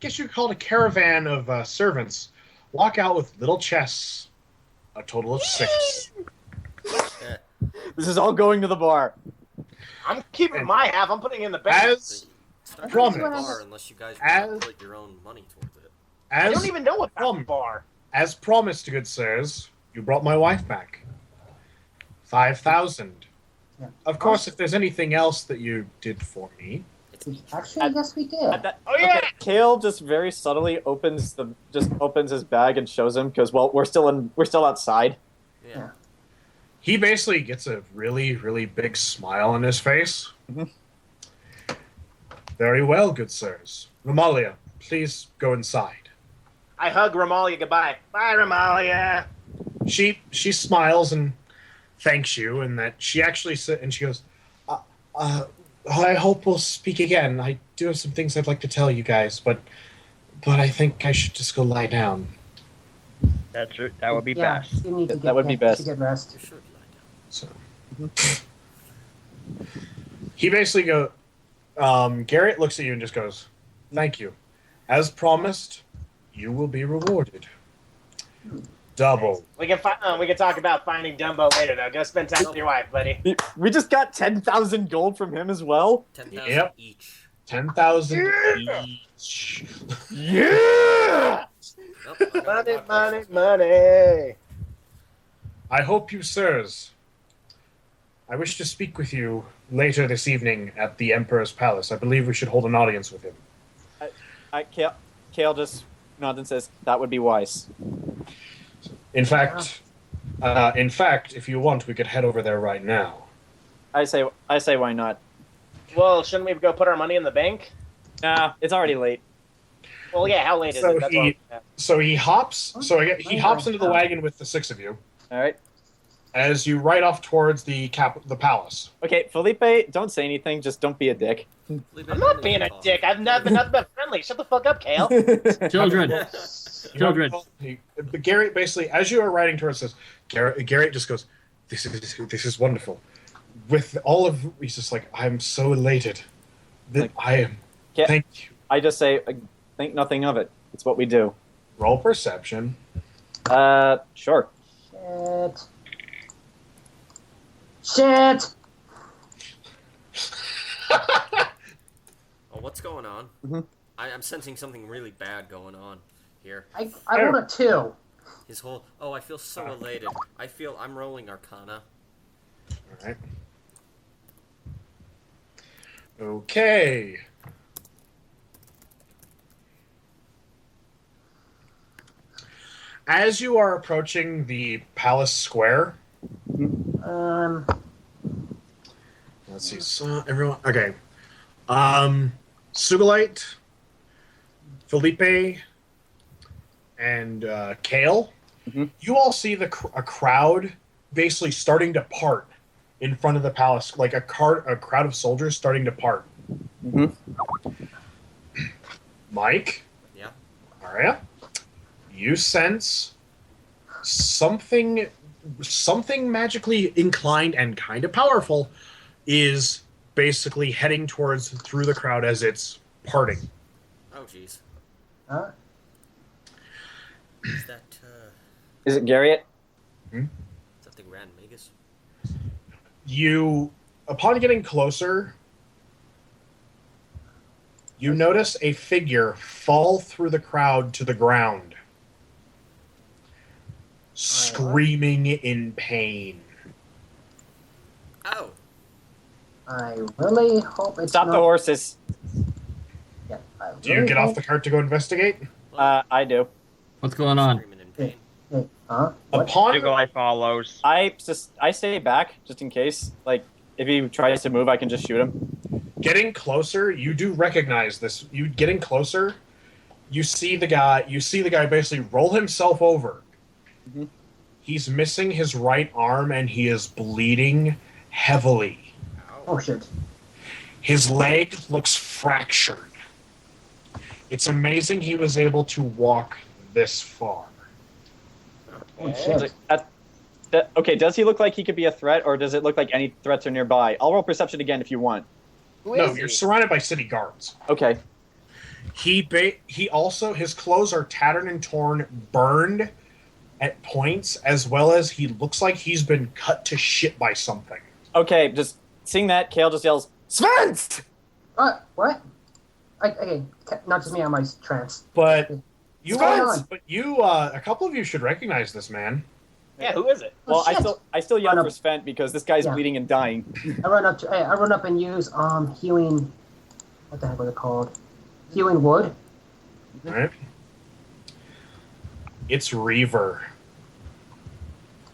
guess you could call it a caravan of servants, walk out with little chests, a total of 6. Yeah. This is all going to the bar. I'm keeping my half. I'm putting in the bank. As It's not Promise. really a bar unless you guys As- want to put your own money towards it. I as don't even know about the Promise. bar. As promised, good sirs, you brought my wife back. 5,000. Yeah. Of course, if there's anything else that you did for me, Actually, yes, we did. Oh yeah. Kale just very subtly opens his bag and shows him because we're still outside. Yeah. he basically gets a really, really big smile on his face. Mhm. Very well, good sirs. Romalia, please go inside. I hug Romalia goodbye. Bye, Romalia. She smiles and thanks you, and that she actually and she goes, I hope we'll speak again. I do have some things I'd like to tell you guys, but I think I should just go lie down. That's true. That would be Yeah, best. you need to That get, would be get- best. to get rest. You should lie down. So he basically Garrett looks at you and just goes, "Thank you. As promised, you will be rewarded. Double." We can talk about finding Dumbo later though. Go spend time with your wife, buddy. We just got 10,000 gold from him as well. 10,000 Yep. each. 10,000 each. Yeah! Nope, I got Money, a lot money, left. money. I hope you, sirs. I wish to speak with you later this evening at the Emperor's Palace. I believe we should hold an audience with him. Kale just nods and says, "That would be wise." In fact, if you want, we could head over there right now. I say, why not? Well, shouldn't we go put our money in the bank? Nah, it's already late. Well, yeah. How late is So it? That's he- all. So he hops. He hops into the wagon with the 6 of you All right. as you ride off towards the palace. Okay, Phelipe, don't say anything. Just don't be a dick. Leave it I'm not in being the a car. dick. I've not been nothing but friendly. Shut the fuck up, Kale. Children. Children. But Garrett basically, as you are riding towards this, Garrett just goes, "This is wonderful." With all of, he's just like, "I'm so elated that Like, I am." yeah. Thank you. I just say, think nothing of it. It's what we do. Roll perception. Sure. Shit! Oh, what's going on? Mhm. I'm sensing something really bad going on here. I rolled a 2. His whole, oh, I feel so elated. I'm rolling Arcana. All right. Okay. As you are approaching the palace square, let's see. So everyone, okay. Sugilite, Phelipe, and Kale. Mhm. You all see a crowd basically starting to part in front of the palace, like a crowd of soldiers starting to part. Mhm. Mike, Yeah? Aria, you sense something magically inclined and kind of powerful is basically heading through the crowd as it's parting. Oh, jeez. Huh? Is that, Is it Garriott? is that the Grand Magus? You Upon getting closer, you notice a figure fall through the crowd to the ground, screaming in pain. Oh. I really hope it's Stop not... the horses. Yeah, I Do you really get off hope- the cart to go investigate? I do. What's going on? Screaming in pain. Wait, huh? What? Upon Sugilite follows. I stay back just in case. Like, if he tries to move, I can just shoot him. getting closer, you do recognize this. You getting closer, you see the guy. You see the guy basically roll himself over. Mm-hmm. He's missing his right arm and he is bleeding heavily. Oh shit. His leg looks fractured. It's amazing he was able to walk this far. Oh shit. Okay, does he look like he could be a threat, or does it look like any threats are nearby? I'll roll perception again if you want. Who No, is you're he? surrounded by city guards. Okay. He also, his clothes are tattered and torn, burned at points, as well as he looks like he's been cut to shit by something. Okay, just seeing that, Kale just yells, Svent! What? Okay, not just me on my trance. But you, What's going on? a couple of you should recognize this man. Yeah, who is it? Well, shit. I still yell Oh, no. for Svent because this guy's Yeah. bleeding and dying. I run up and use healing. What the heck was it called? Healing wood. All right. It's Reaver.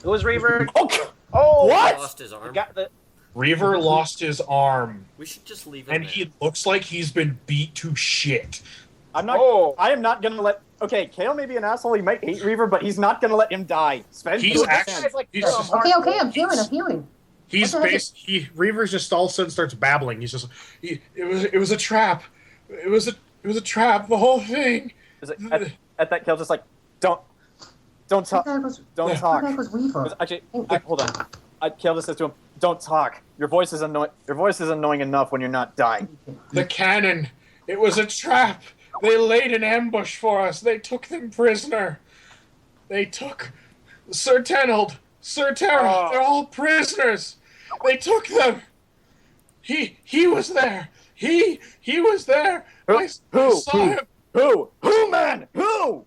Who is Reaver? Oh, Oh, What? Lost his arm. Got the. Reaver lost his arm, We should just leave him and there. he looks like he's been beat to shit. I'm not. Oh. I am not gonna let. Okay, Kale may be an asshole. He might hate Reaver, but he's not gonna let him die. Svent, He's do it actually- again. Like, he's- Okay, I'm healing. He's What the heck? Reaver's just all of a sudden starts babbling. He's just, it was a trap. It was a trap. The whole thing. Is it- at that, Kale just like, don't What talk, the heck was? don't What the talk. heck was Weaver? Actually, hold on. Kale just says to him, "Don't talk. Your voice is annoying. Your voice is annoying enough when you're not dying." The cannon. It was a trap. They laid an ambush for us. They took them prisoner. They took Sir Tenold, Sir Terra. Oh. They're all prisoners. They took them. He was there. He was there. I saw him. Who, man, who?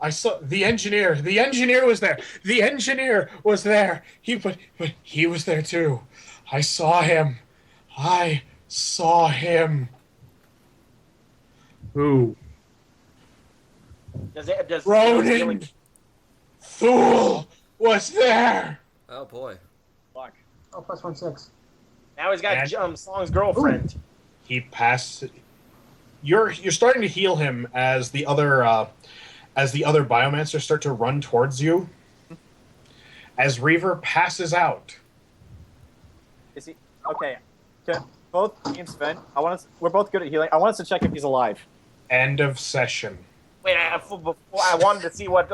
I saw the engineer. The engineer was there. The engineer was there. But he was there too. I saw him. I saw him. Who? Does healing- Ronan Thule was there. Oh boy. Fuck. Oh, +1/6. Now he's got And- Slong's girlfriend. He passed. You're starting to heal him as the other biomancers start to run towards you. As Reaver passes out. Is he okay? Both teams, Svent. We're both good at healing. I want us to check if he's alive. End of session. Wait, before I wanted to see what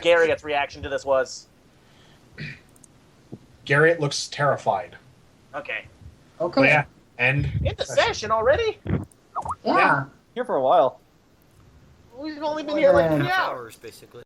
Garrett's reaction to this was. Garrett looks terrified. Okay. Okay. But yeah, end In the session already? Yeah. Here for a while. We've only been here like 3 hours. Hours, basically.